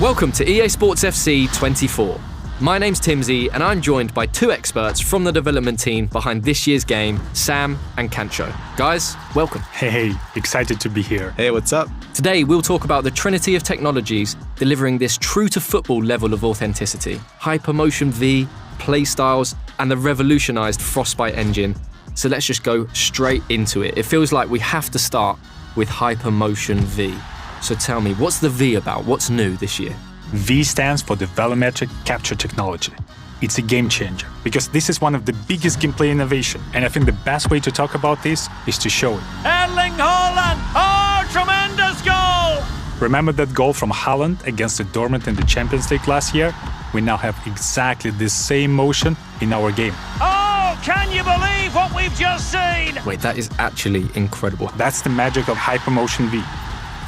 Welcome to EA Sports FC 24. My name's Timsy, and I'm joined by two experts from the development team behind this year's game, Sam and Kancho. Guys, welcome. Hey, excited to be here. Hey, what's up? Today, we'll talk about the trinity of technologies delivering this true-to-football level of authenticity. HyperMotion V, PlayStyles, and the revolutionized Frostbite engine. So let's just go straight into it. It feels like we have to start with HyperMotion V. So tell me, what's the V about? What's new this year? V stands for the volumetric capture technology. It's a game changer because this is one of the biggest gameplay innovation, and I think the best way to talk about this is to show it. Erling Haaland! Oh, tremendous goal! Remember that goal from Haaland against the Dortmund in the Champions League last year? We now have exactly the same motion in our game. Oh, can you believe what we've just seen? Wait, that is actually incredible. That's the magic of HyperMotion V.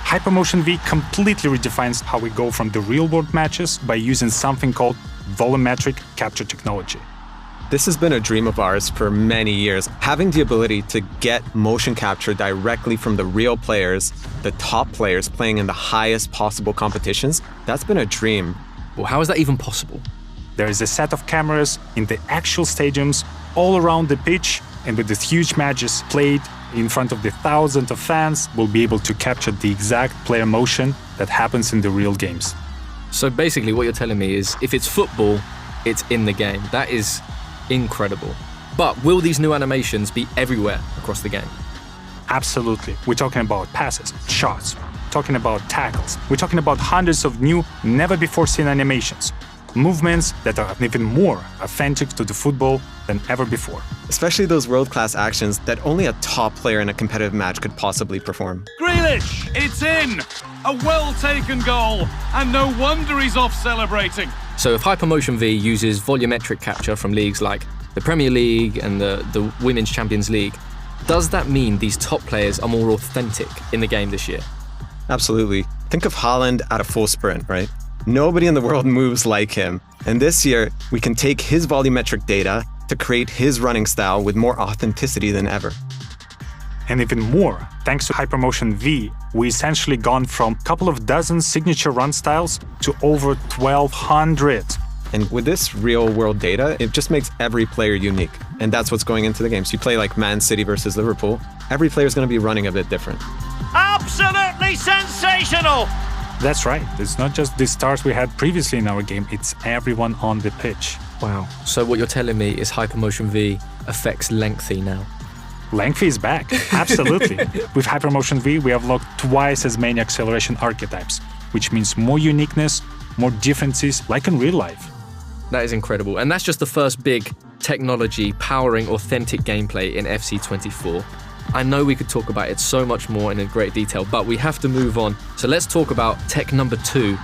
HyperMotion V completely redefines how we go from the real-world matches by using something called volumetric capture technology. This has been a dream of ours for many years. Having the ability to get motion capture directly from the real players, the top players playing in the highest possible competitions, that's been a dream. Well, how is that even possible? There is a set of cameras in the actual stadiums all around the pitch, and with these huge matches played in front of the thousands of fans, we'll be able to capture the exact player motion that happens in the real games. So basically what you're telling me is if it's football, it's in the game. That is incredible. But will these new animations be everywhere across the game? Absolutely. We're talking about passes, shots, talking about tackles. We're talking about hundreds of new, never-before-seen animations. Movements that are even more authentic to the football than ever before. Especially those world-class actions that only a top player in a competitive match could possibly perform. Grealish, it's in! A well-taken goal, and no wonder he's off celebrating. So if HyperMotion V uses volumetric capture from leagues like the Premier League and the Women's Champions League, does that mean these top players are more authentic in the game this year? Absolutely. Think of Haaland at a full sprint, right? Nobody in the world moves like him. And this year, we can take his volumetric data to create his running style with more authenticity than ever. And even more, thanks to HyperMotion V, we essentially gone from a couple of dozen signature run styles to over 1,200. And with this real-world data, it just makes every player unique. And that's what's going into the game. So you play like Man City versus Liverpool, every player is going to be running a bit different. Absolutely sensational! That's right. It's not just the stars we had previously in our game, it's everyone on the pitch. Wow. So what you're telling me is HyperMotion V affects lengthy now. Lengthy is back, absolutely. With HyperMotion V, we have locked twice as many acceleration archetypes, which means more uniqueness, more differences, like in real life. That is incredible. And that's just the first big technology powering authentic gameplay in FC 24. I know we could talk about it so much more and in great detail, but we have to move on. So let's talk about tech number 2.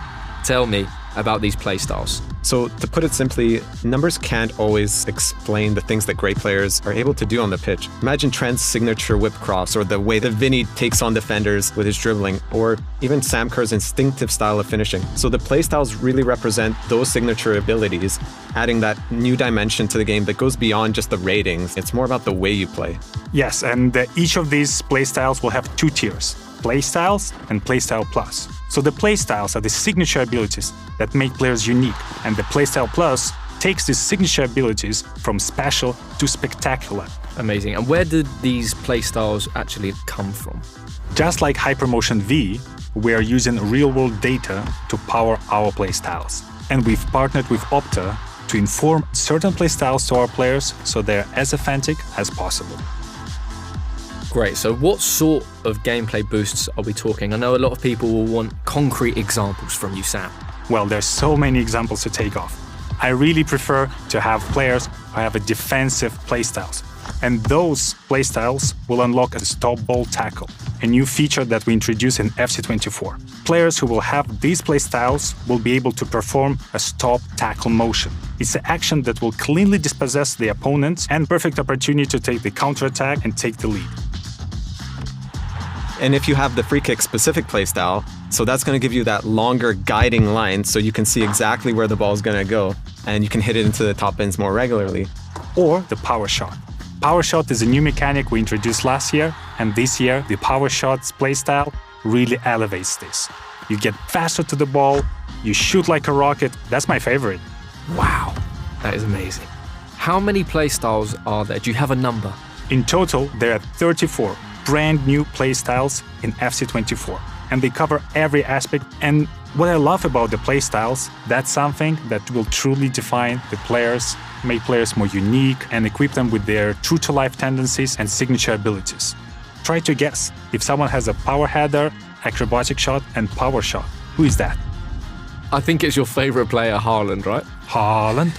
Tell me about these playstyles. So to put it simply, numbers can't always explain the things that great players are able to do on the pitch. Imagine Trent's signature whip cross, or the way that Vinny takes on defenders with his dribbling, or even Sam Kerr's instinctive style of finishing. So the playstyles really represent those signature abilities, adding that new dimension to the game that goes beyond just the ratings. It's more about the way you play. Yes, and each of these playstyles will have 2 tiers, Playstyles and Playstyle Plus. So the Playstyles are the signature abilities that make players unique, and the Playstyle Plus takes these signature abilities from special to spectacular. Amazing. And where did these playstyles actually come from? Just like HyperMotion V, we are using real-world data to power our playstyles. And we've partnered with Opta to inform certain playstyles to our players so they're as authentic as possible. Great. So what sort of gameplay boosts are we talking? I know a lot of people will want concrete examples from you, Sam. Well, there's so many examples to take off. I really prefer to have players who have a defensive playstyles. And those playstyles will unlock a stop ball tackle, a new feature that we introduced in FC 24. Players who will have these playstyles will be able to perform a stop tackle motion. It's an action that will cleanly dispossess the opponent and perfect opportunity to take the counterattack and take the lead. And if you have the free kick specific playstyle, so that's going to give you that longer guiding line so you can see exactly where the ball is going to go and you can hit it into the top bins more regularly. Or the power shot. Power shot is a new mechanic we introduced last year, and this year the power shots playstyle really elevates this. you get faster to the ball, you shoot like a rocket. That's my favorite. Wow, that is amazing. How many playstyles are there? Do you have a number? In total, there are 34 brand new playstyles in FC24, and they cover every aspect. And what I love about the playstyles, that's something that will truly define the players, make players more unique, and equip them with their true-to-life tendencies and signature abilities. Try to guess if someone has a power header, acrobatic shot, and power shot. Who is that? I think it's your favorite player, Haaland, right? Haaland.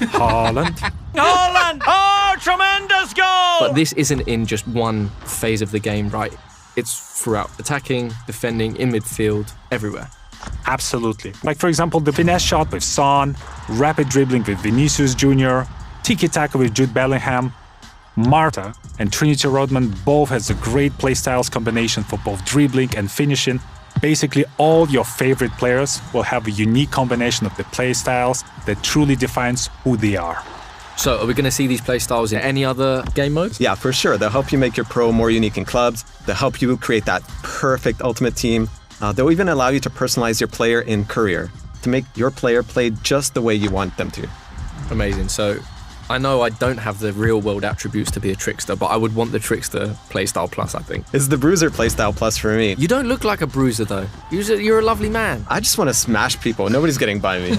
Haaland! Oh, tremendous goal! But this isn't in just one phase of the game, right? It's throughout attacking, defending, in midfield, everywhere. Absolutely. Like, for example, the finesse shot with Son, rapid dribbling with Vinicius Jr., tiki-taka with Jude Bellingham. Marta and Trinity Rodman both has a great playstyles combination for both dribbling and finishing. Basically, all your favorite players will have a unique combination of the playstyles that truly defines who they are. So, are we going to see these playstyles in any other game modes? Yeah, for sure. They'll help you make your pro more unique in clubs. They'll help you create that perfect ultimate team. They'll even allow you to personalize your player in career to make your player play just the way you want them to. Amazing. So, I know I don't have the real-world attributes to be a trickster, but I would want the trickster playstyle plus, I think. It's the bruiser playstyle plus for me. You don't look like a bruiser, though. You're a lovely man. I just want to smash people. Nobody's getting by me.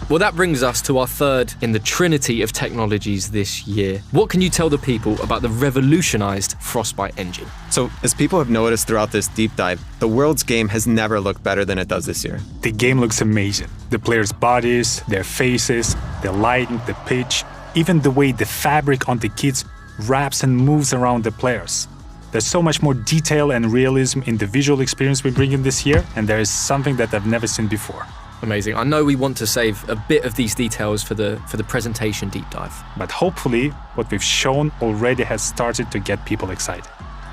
Well, that brings us to our third in the trinity of technologies this year. What can you tell the people about the revolutionized Frostbite engine? So, as people have noticed throughout this deep dive, the world's game has never looked better than it does this year. The game looks amazing. The players' bodies, their faces, the lighting, the pitch, even the way the fabric on the kits wraps and moves around the players. There's so much more detail and realism in the visual experience we bring in this year, and there is something that I've never seen before. Amazing. I know we want to save a bit of these details for the presentation deep dive. But hopefully, what we've shown already has started to get people excited.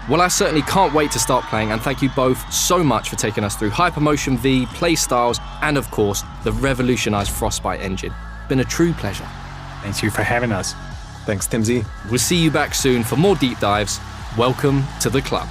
Well, I certainly can't wait to start playing, and thank you both so much for taking us through HyperMotion V, playstyles, and of course, the revolutionized Frostbite engine. Been a true pleasure. Thank you for having us. Thanks, Timsy. We'll see you back soon for more deep dives. Welcome to the club.